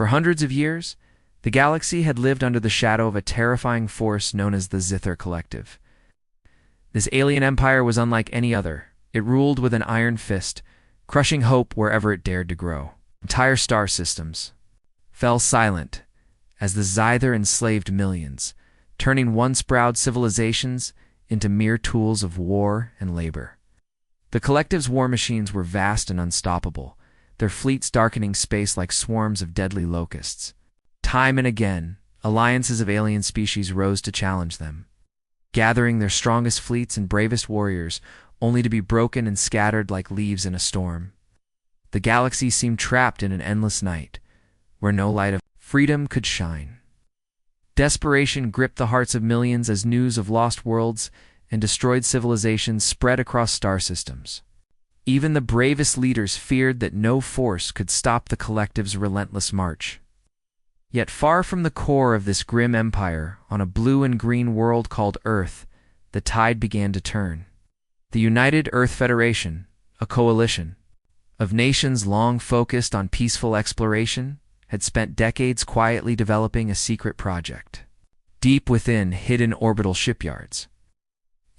For hundreds of years, the galaxy had lived under the shadow of a terrifying force known as the Zither Collective. This alien empire was unlike any other. It ruled with an iron fist, crushing hope wherever it dared to grow. Entire star systems fell silent as the Zither enslaved millions, turning once proud civilizations into mere tools of war and labor. The Collective's war machines were vast and unstoppable, their fleets darkening space like swarms of deadly locusts. Time and again, alliances of alien species rose to challenge them, gathering their strongest fleets and bravest warriors, only to be broken and scattered like leaves in a storm. The galaxy seemed trapped in an endless night, where no light of freedom could shine. Desperation gripped the hearts of millions as news of lost worlds and destroyed civilizations spread across star systems. Even the bravest leaders feared that no force could stop the Collective's relentless march. Yet far from the core of this grim empire, on a blue and green world called Earth, the tide began to turn. The United Earth Federation, a coalition of nations long focused on peaceful exploration, had spent decades quietly developing a secret project. Deep within hidden orbital shipyards,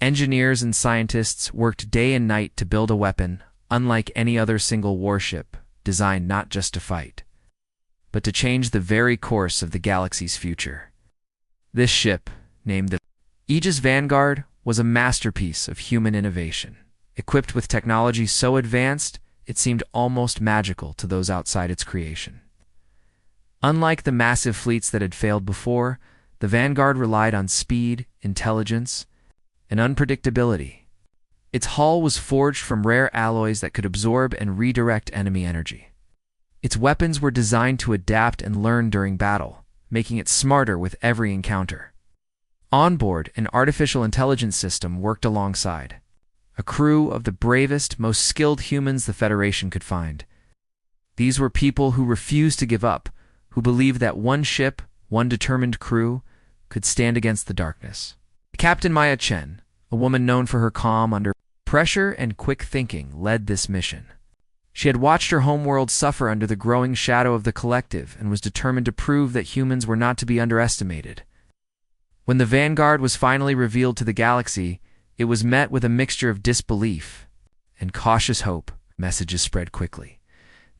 engineers and scientists worked day and night to build a weapon unlike any other single warship, designed not just to fight, but to change the very course of the galaxy's future. This ship, named the Aegis Vanguard, was a masterpiece of human innovation. Equipped with technology so advanced, it seemed almost magical to those outside its creation. Unlike the massive fleets that had failed before, the Vanguard relied on speed, intelligence, and unpredictability. Its hull was forged from rare alloys that could absorb and redirect enemy energy. Its weapons were designed to adapt and learn during battle, making it smarter with every encounter. On board, an artificial intelligence system worked alongside, a crew of the bravest, most skilled humans the Federation could find. These were people who refused to give up, who believed that one ship, one determined crew, could stand against the darkness. Captain Maya Chen, a woman known for her calm under pressure and quick thinking, led this mission. She had watched her homeworld suffer under the growing shadow of the Collective and was determined to prove that humans were not to be underestimated. When the Vanguard was finally revealed to the galaxy, it was met with a mixture of disbelief and cautious hope. Messages spread quickly.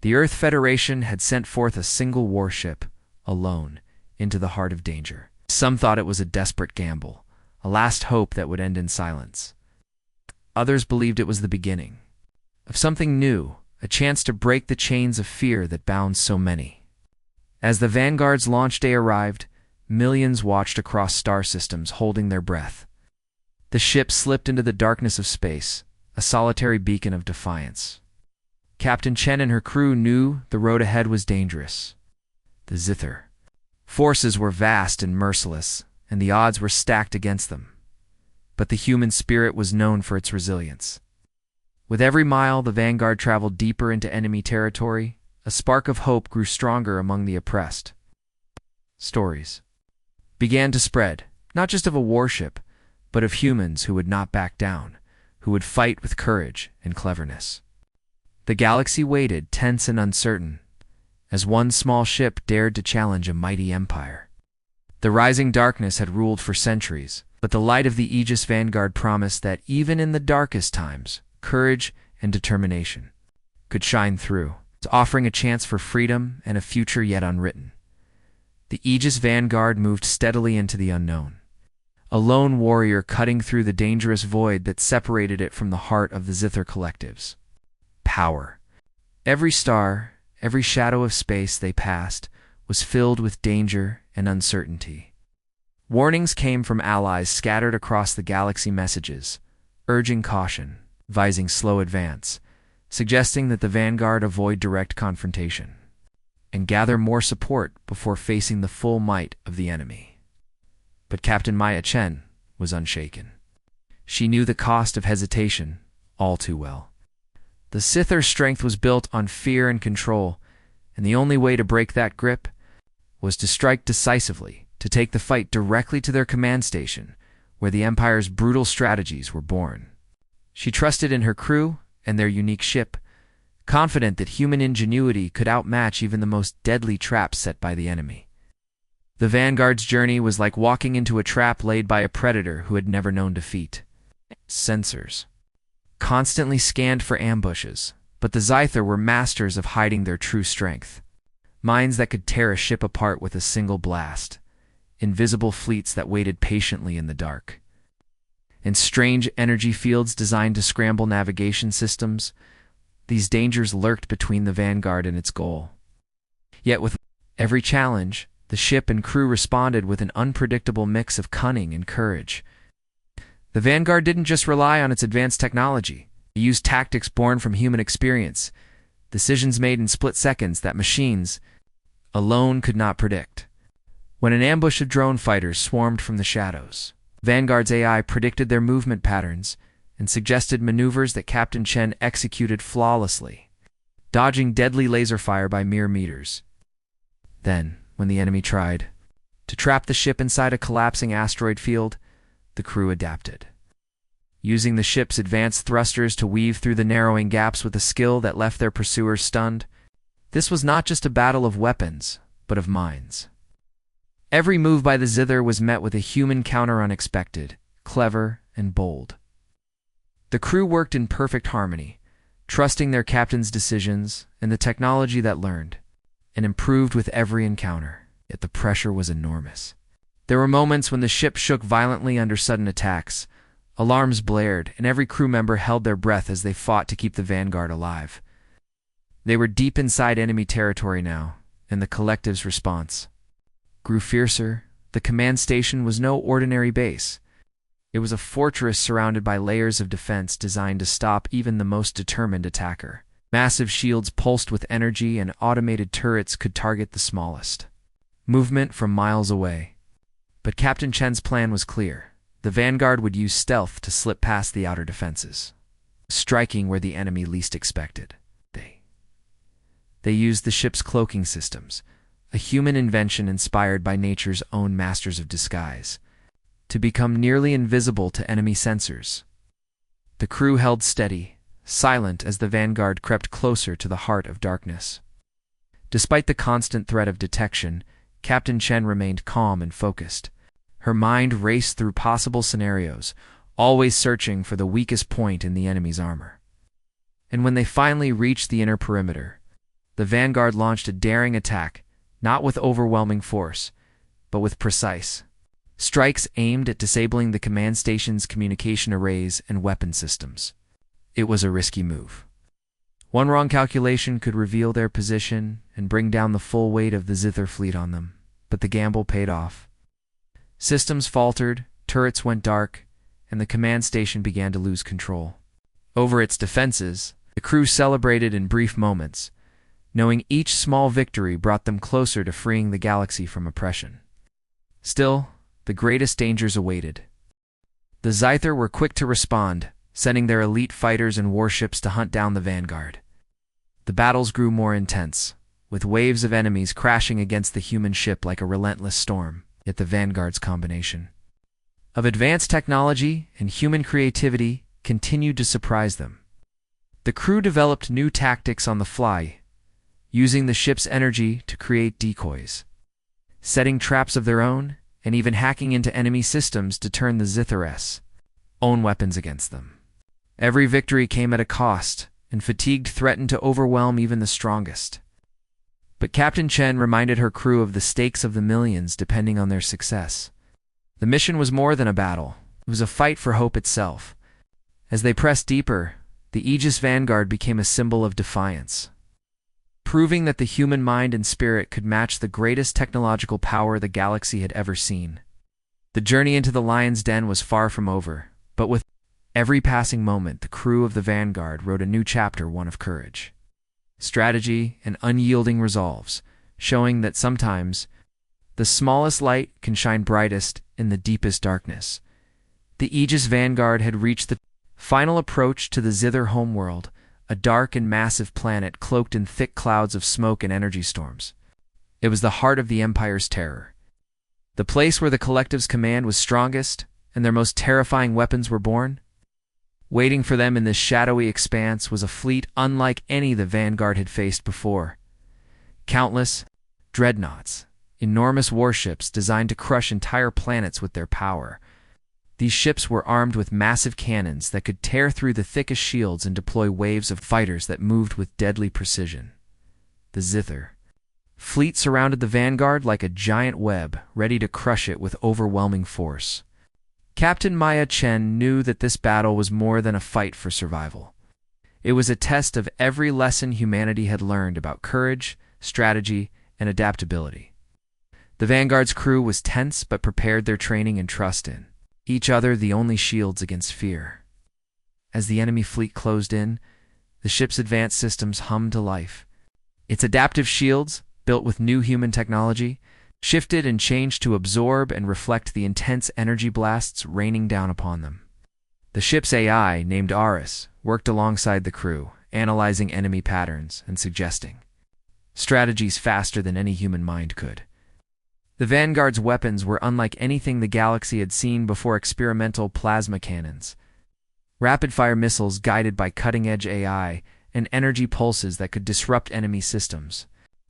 The Earth Federation had sent forth a single warship, alone, into the heart of danger. Some thought it was a desperate gamble, a last hope that would end in silence. Others believed it was the beginning of something new, a chance to break the chains of fear that bound so many. As the Vanguard's launch day arrived, millions watched across star systems, holding their breath. The ship slipped into the darkness of space, a solitary beacon of defiance. Captain Chen and her crew knew the road ahead was dangerous. The Zither forces were vast and merciless, and the odds were stacked against them. But the human spirit was known for its resilience. With every mile the Vanguard traveled deeper into enemy territory, a spark of hope grew stronger among the oppressed. Stories began to spread, not just of a warship, but of humans who would not back down, who would fight with courage and cleverness. The galaxy waited, tense and uncertain, as one small ship dared to challenge a mighty empire. The rising darkness had ruled for centuries, but the light of the Aegis Vanguard promised that even in the darkest times, courage and determination could shine through, offering a chance for freedom and a future yet unwritten. The Aegis Vanguard moved steadily into the unknown, a lone warrior cutting through the dangerous void that separated it from the heart of the Zither Collectives. Power. Every star, every shadow of space they passed was filled with danger and uncertainty. Warnings came from allies scattered across the galaxy, messages urging caution, advising slow advance, suggesting that the Vanguard avoid direct confrontation and gather more support before facing the full might of the enemy. But Captain Maya Chen was unshaken. She knew the cost of hesitation all too well. The Zither's strength was built on fear and control, and the only way to break that grip was to strike decisively, to take the fight directly to their command station, where the Empire's brutal strategies were born. She trusted in her crew and their unique ship, confident that human ingenuity could outmatch even the most deadly traps set by the enemy. The vanguard's journey was like walking into a trap laid by a predator who had never known defeat. Sensors constantly scanned for ambushes, but the Scyther were masters of hiding their true strength. Minds that could tear a ship apart with a single blast. Invisible fleets that waited patiently in the dark. And strange energy fields designed to scramble navigation systems. These dangers lurked between the vanguard and its goal. Yet with every challenge, the ship and crew responded with an unpredictable mix of cunning and courage. The vanguard didn't just rely on its advanced technology. It used tactics born from human experience, decisions made in split seconds that machines alone could not predict. When an ambush of drone fighters swarmed from the shadows, Vanguard's AI predicted their movement patterns and suggested maneuvers that Captain Chen executed flawlessly, dodging deadly laser fire by mere meters. Then, when the enemy tried to trap the ship inside a collapsing asteroid field, the crew adapted, using the ship's advanced thrusters to weave through the narrowing gaps with a skill that left their pursuers stunned. This was not just a battle of weapons, but of minds. Every move by the Zither was met with a human counter, unexpected, clever, and bold. The crew worked in perfect harmony, trusting their captain's decisions and the technology that learned and improved with every encounter, yet the pressure was enormous. There were moments when the ship shook violently under sudden attacks. Alarms blared, and every crew member held their breath as they fought to keep the vanguard alive. They were deep inside enemy territory now, and the collective's response grew fiercer. The command station was no ordinary base. It was a fortress surrounded by layers of defense designed to stop even the most determined attacker. Massive shields pulsed with energy, and automated turrets could target the smallest movement from miles away. But Captain Chen's plan was clear. The vanguard would use stealth to slip past the outer defenses, striking where the enemy least expected. They used the ship's cloaking systems, a human invention inspired by nature's own masters of disguise, to become nearly invisible to enemy sensors. The crew held steady, silent as the vanguard crept closer to the heart of darkness. Despite the constant threat of detection, Captain Chen remained calm and focused. Her mind raced through possible scenarios, always searching for the weakest point in the enemy's armor. And when they finally reached the inner perimeter, the vanguard launched a daring attack, not with overwhelming force, but with precise strikes aimed at disabling the command station's communication arrays and weapon systems. It was a risky move. One wrong calculation could reveal their position and bring down the full weight of the Zither fleet on them, but the gamble paid off. Systems faltered, turrets went dark, and the command station began to lose control. Over its defenses, the crew celebrated in brief moments, knowing each small victory brought them closer to freeing the galaxy from oppression. Still, the greatest dangers awaited. The Scyther were quick to respond, sending their elite fighters and warships to hunt down the vanguard. The battles grew more intense, with waves of enemies crashing against the human ship like a relentless storm. Yet the vanguard's combination of advanced technology and human creativity continued to surprise them. The crew developed new tactics on the fly, using the ship's energy to create decoys, setting traps of their own, and even hacking into enemy systems to turn the Zither's own weapons against them. Every victory came at a cost, and fatigue threatened to overwhelm even the strongest. But Captain Chen reminded her crew of the stakes of the millions depending on their success. The mission was more than a battle. It was a fight for hope itself. As they pressed deeper, the Aegis Vanguard became a symbol of defiance, proving that the human mind and spirit could match the greatest technological power the galaxy had ever seen. The journey into the Lion's Den was far from over, but with every passing moment, the crew of the Vanguard wrote a new chapter, one of courage, strategy, and unyielding resolves, showing that sometimes the smallest light can shine brightest in the deepest darkness. The Aegis Vanguard had reached the final approach to the Zither homeworld, a dark and massive planet cloaked in thick clouds of smoke and energy storms. It was the heart of the Empire's terror, the place where the collective's command was strongest and their most terrifying weapons were born. Waiting for them in this shadowy expanse was a fleet unlike any the Vanguard had faced before. Countless dreadnoughts, enormous warships designed to crush entire planets with their power. These ships were armed with massive cannons that could tear through the thickest shields and deploy waves of fighters that moved with deadly precision. The Zither fleet surrounded the Vanguard like a giant web, ready to crush it with overwhelming force. Captain Maya Chen knew that this battle was more than a fight for survival. It was a test of every lesson humanity had learned about courage, strategy, and adaptability. The Vanguard's crew was tense but prepared their training and trust in each other the only shields against fear. As the enemy fleet closed in, the ship's advanced systems hummed to life. Its adaptive shields, built with new human technology, shifted and changed to absorb and reflect the intense energy blasts raining down upon them. The ship's AI, named Aris, worked alongside the crew, analyzing enemy patterns and suggesting strategies faster than any human mind could. The Vanguard's weapons were unlike anything the galaxy had seen before: experimental plasma cannons, rapid-fire missiles guided by cutting-edge AI, and energy pulses that could disrupt enemy systems.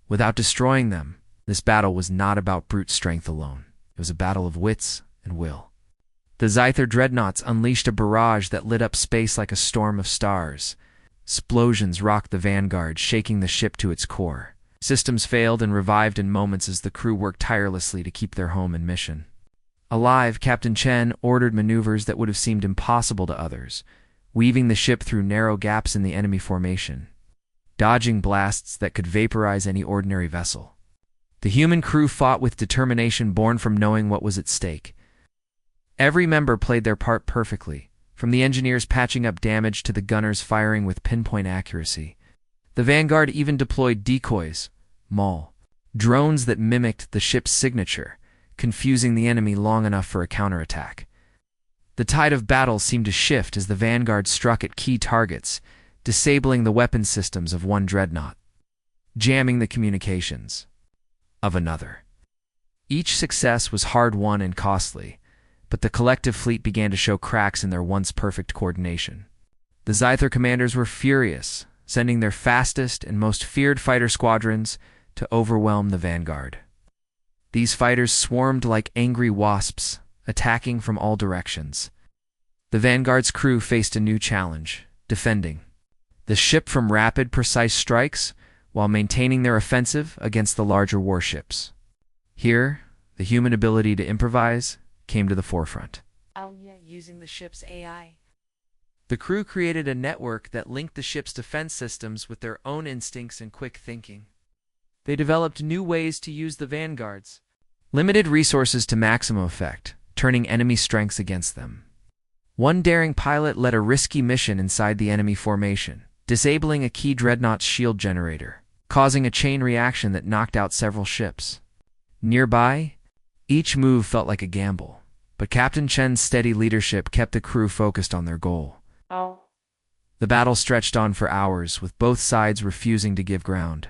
Without destroying them, this battle was not about brute strength alone. It was a battle of wits and will. The Zither dreadnoughts unleashed a barrage that lit up space like a storm of stars. Explosions rocked the Vanguard, shaking the ship to its core. Systems failed and revived in moments as the crew worked tirelessly to keep their home and mission. Alive, Captain Chen ordered maneuvers that would have seemed impossible to others, weaving the ship through narrow gaps in the enemy formation, dodging blasts that could vaporize any ordinary vessel. The human crew fought with determination born from knowing what was at stake. Every member played their part perfectly, from the engineers patching up damage to the gunners firing with pinpoint accuracy. The Vanguard even deployed decoys, drones that mimicked the ship's signature, confusing the enemy long enough for a counterattack. The tide of battle seemed to shift as the Vanguard struck at key targets, disabling the weapon systems of one dreadnought, jamming the communications of another. Each success was hard-won and costly, but the collective fleet began to show cracks in their once perfect coordination. The Zither commanders were furious, sending their fastest and most feared fighter squadrons to overwhelm the Vanguard. These fighters swarmed like angry wasps, attacking from all directions. The Vanguard's crew faced a new challenge: defending the ship from rapid, precise strikes while maintaining their offensive against the larger warships. Here, the human ability to improvise came to the forefront. Using the ship's AI. The crew created a network that linked the ship's defense systems with their own instincts and quick thinking. They developed new ways to use the Vanguards, limited resources to maximum effect, turning enemy strengths against them. One daring pilot led a risky mission inside the enemy formation, disabling a key dreadnought's shield generator, causing a chain reaction that knocked out several ships. Nearby, each move felt like a gamble, but Captain Chen's steady leadership kept the crew focused on their goal. The battle stretched on for hours, with both sides refusing to give ground.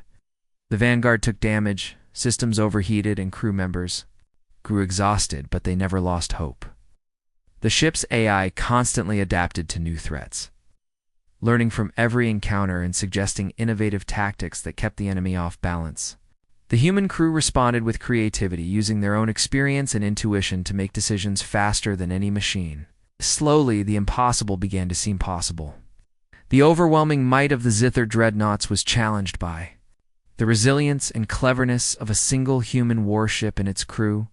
The Vanguard took damage, systems overheated, and crew members grew exhausted, but they never lost hope. The ship's AI constantly adapted to new threats, learning from every encounter and suggesting innovative tactics that kept the enemy off balance. The human crew responded with creativity, using their own experience and intuition to make decisions faster than any machine. Slowly, the impossible began to seem possible. The overwhelming might of the Zither dreadnoughts was challenged by the resilience and cleverness of a single human warship and its crew.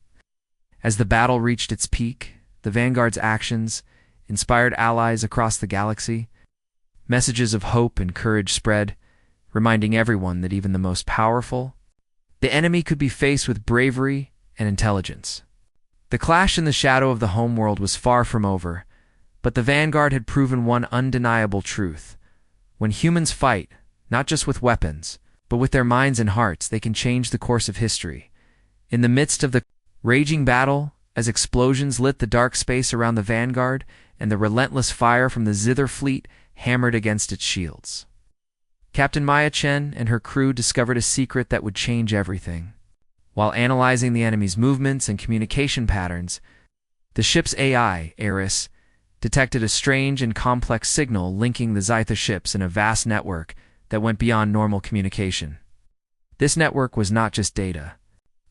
As the battle reached its peak, the Vanguard's actions inspired allies across the galaxy. Messages of hope and courage spread, reminding everyone that even the most powerful, the enemy could be faced with bravery and intelligence. The clash in the shadow of the homeworld was far from over, but the Vanguard had proven one undeniable truth. When humans fight, not just with weapons, but with their minds and hearts, they can change the course of history. In the midst of the raging battle, as explosions lit the dark space around the Vanguard and the relentless fire from the Zither fleet hammered against its shields, Captain Maya Chen and her crew discovered a secret that would change everything. While analyzing the enemy's movements and communication patterns, the ship's AI, Aris, detected a strange and complex signal linking the Zytha ships in a vast network that went beyond normal communication. This network was not just data,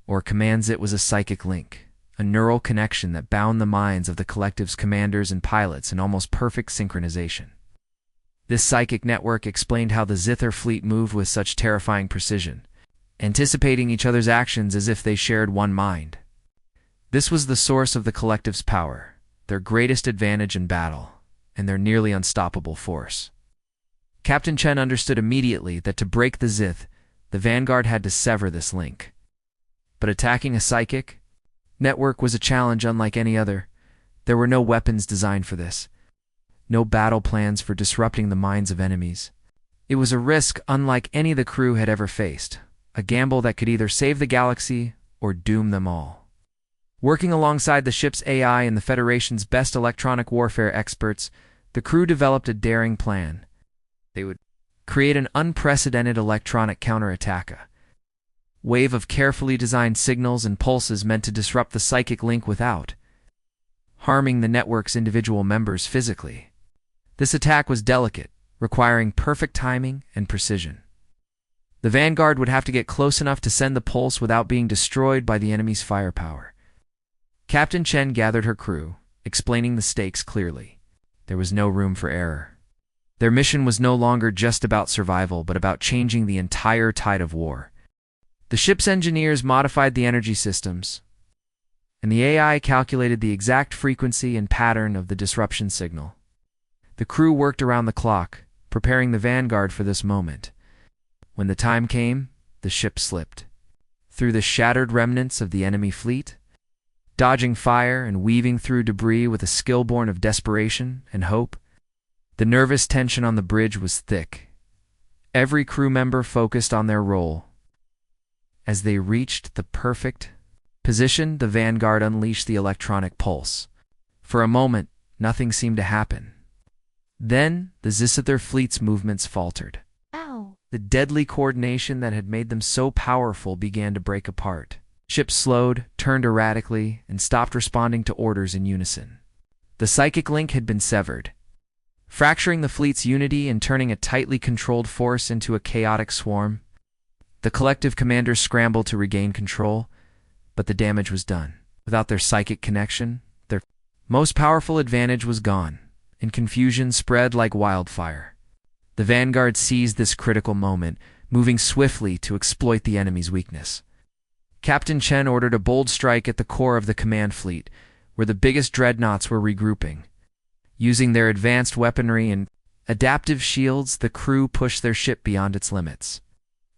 or commands, it was a psychic link, a neural connection that bound the minds of the collective's commanders and pilots in almost perfect synchronization. This psychic network explained how the Zither fleet moved with such terrifying precision, anticipating each other's actions as if they shared one mind. This was the source of the collective's power, their greatest advantage in battle, and their nearly unstoppable force. Captain Chen understood immediately that to break the Zith, the Vanguard had to sever this link. But attacking a psychic network was a challenge unlike any other. There were no weapons designed for this, no battle plans for disrupting the minds of enemies. It was a risk unlike any the crew had ever faced, a gamble that could either save the galaxy or doom them all. Working alongside the ship's AI and the Federation's best electronic warfare experts, the crew developed a daring plan. They would create an unprecedented electronic counterattack, a wave of carefully designed signals and pulses meant to disrupt the psychic link without harming the network's individual members physically. This attack was delicate, requiring perfect timing and precision. The Vanguard would have to get close enough to send the pulse without being destroyed by the enemy's firepower. Captain Chen gathered her crew, explaining the stakes clearly. There was no room for error. Their mission was no longer just about survival, but about changing the entire tide of war. The ship's engineers modified the energy systems, and the AI calculated the exact frequency and pattern of the disruption signal. The crew worked around the clock, preparing the Vanguard for this moment. When the time came, the ship slipped through the shattered remnants of the enemy fleet, dodging fire and weaving through debris with a skill born of desperation and hope. The nervous tension on the bridge was thick. Every crew member focused on their role. As they reached the perfect position, the Vanguard unleashed the electronic pulse. For a moment, nothing seemed to happen. Then, the Zither fleet's movements faltered. Ow! The deadly coordination that had made them so powerful began to break apart. Ships slowed, turned erratically, and stopped responding to orders in unison. The psychic link had been severed, fracturing the fleet's unity and turning a tightly controlled force into a chaotic swarm. The collective commanders scrambled to regain control, but the damage was done. Without their psychic connection, their most powerful advantage was gone, and confusion spread like wildfire. The Vanguard seized this critical moment, moving swiftly to exploit the enemy's weakness. Captain Chen ordered a bold strike at the core of the command fleet, where the biggest dreadnoughts were regrouping. Using their advanced weaponry and adaptive shields, the crew pushed their ship beyond its limits,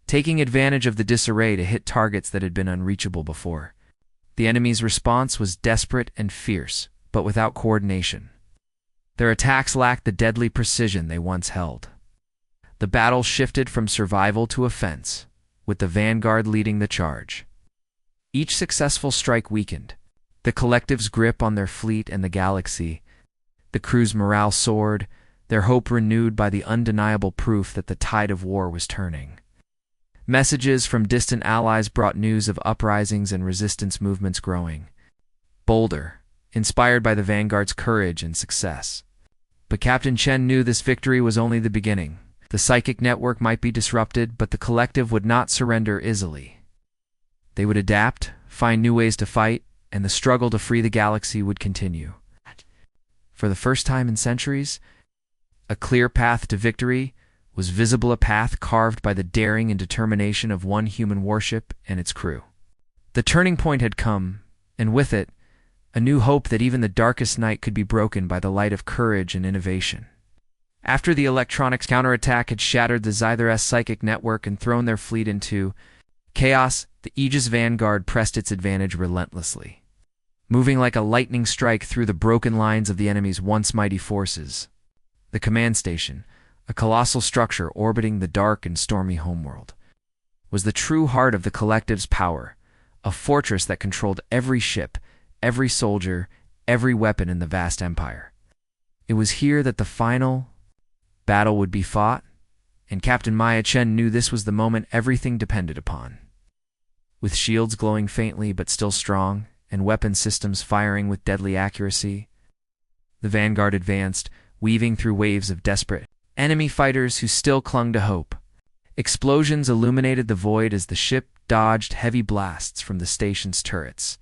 taking advantage of the disarray to hit targets that had been unreachable before. The enemy's response was desperate and fierce, but without coordination. Their attacks lacked the deadly precision they once held. The battle shifted from survival to offense, with the Vanguard leading the charge. Each successful strike weakened the collective's grip on their fleet and the galaxy. The crew's morale soared, their hope renewed by the undeniable proof that the tide of war was turning. Messages from distant allies brought news of uprisings and resistance movements growing, bolder, inspired by the Vanguard's courage and success. But Captain Chen knew this victory was only the beginning. The psychic network might be disrupted, but the collective would not surrender easily. They would adapt, find new ways to fight, and the struggle to free the galaxy would continue. For the first time in centuries, a clear path to victory was visible, a path carved by the daring and determination of one human warship and its crew. The turning point had come, and with it, a new hope that even the darkest night could be broken by the light of courage and innovation. After the electronics counterattack had shattered the Zither's psychic network and thrown their fleet into chaos, the Aegis Vanguard pressed its advantage relentlessly, moving like a lightning strike through the broken lines of the enemy's once mighty forces. The command station, a colossal structure orbiting the dark and stormy homeworld, was the true heart of the collective's power, a fortress that controlled every ship, every soldier, every weapon in the vast empire. It was here that the final battle would be fought, and Captain Maya Chen knew this was the moment everything depended upon. With shields glowing faintly but still strong, and weapon systems firing with deadly accuracy, The Vanguard advanced, weaving through waves of desperate enemy fighters who still clung to hope. Explosions illuminated the void as the ship dodged heavy blasts from the station's turrets,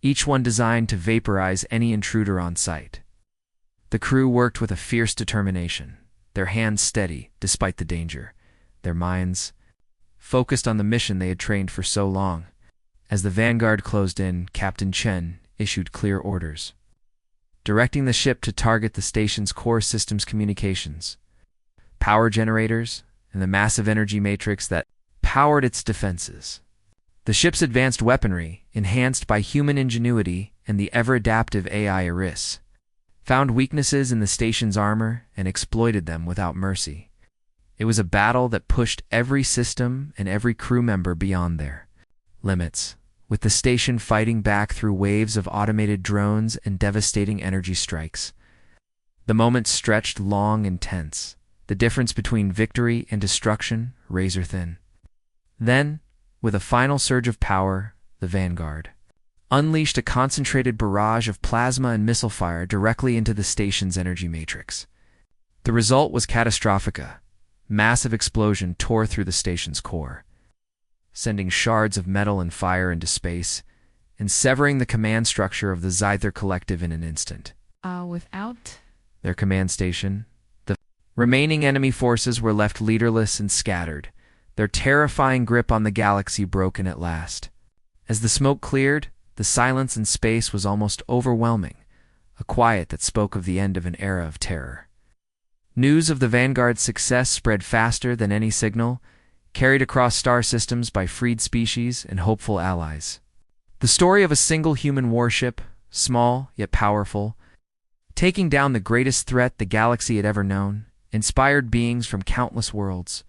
each one designed to vaporize any intruder on sight. The crew worked with a fierce determination, their hands steady despite the danger, their minds focused on the mission they had trained for so long. As the Vanguard closed in, Captain Chen issued clear orders, directing the ship to target the station's core systems communications, power generators, and the massive energy matrix that powered its defenses. The ship's advanced weaponry, enhanced by human ingenuity and the ever-adaptive AI Iris, found weaknesses in the station's armor and exploited them without mercy. It was a battle that pushed every system and every crew member beyond their limits, with the station fighting back through waves of automated drones and devastating energy strikes. The moment stretched long and tense, the difference between victory and destruction razor-thin. Then, with a final surge of power, the Vanguard unleashed a concentrated barrage of plasma and missile fire directly into the station's energy matrix. The result was catastrophic. A massive explosion tore through the station's core, sending shards of metal and fire into space and severing the command structure of the Sci-Fi Collective in an instant. Without Their command station, the remaining enemy forces were left leaderless and scattered, their terrifying grip on the galaxy broken at last. As the smoke cleared, the silence in space was almost overwhelming, a quiet that spoke of the end of an era of terror. News of the Vanguard's success spread faster than any signal, carried across star systems by freed species and hopeful allies. The story of a single human warship, small yet powerful, taking down the greatest threat the galaxy had ever known, inspired beings from countless worlds.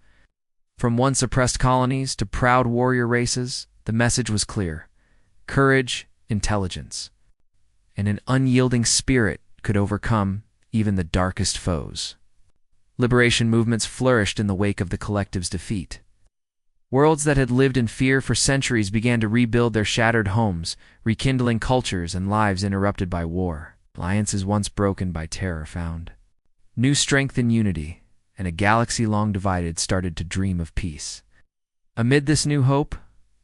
From once oppressed colonies to proud warrior races, the message was clear. Courage, intelligence, and an unyielding spirit could overcome even the darkest foes. Liberation movements flourished in the wake of the Collective's defeat. Worlds that had lived in fear for centuries began to rebuild their shattered homes, rekindling cultures and lives interrupted by war. Alliances once broken by terror found new strength in unity, and a galaxy long divided started to dream of peace. Amid this new hope,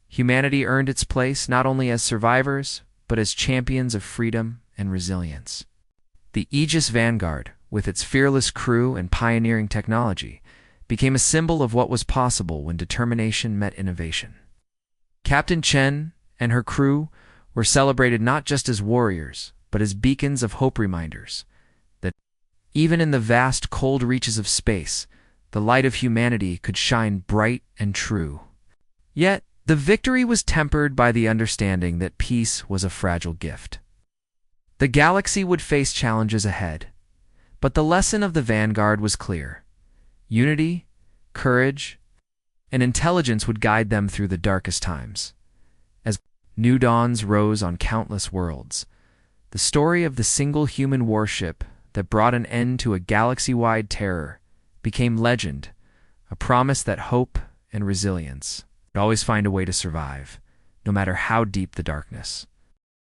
humanity earned its place not only as survivors, but as champions of freedom and resilience. The Aegis Vanguard, with its fearless crew and pioneering technology, became a symbol of what was possible when determination met innovation. Captain Chen and her crew were celebrated not just as warriors, but as beacons of hope, reminders that even in the vast cold reaches of space, the light of humanity could shine bright and true. Yet, the victory was tempered by the understanding that peace was a fragile gift. The galaxy would face challenges ahead, but the lesson of the Vanguard was clear. Unity, courage, and intelligence would guide them through the darkest times. As new dawns rose on countless worlds, the story of the single human warship that brought an end to a galaxy-wide terror became legend, a promise that hope and resilience would always find a way to survive, no matter how deep the darkness.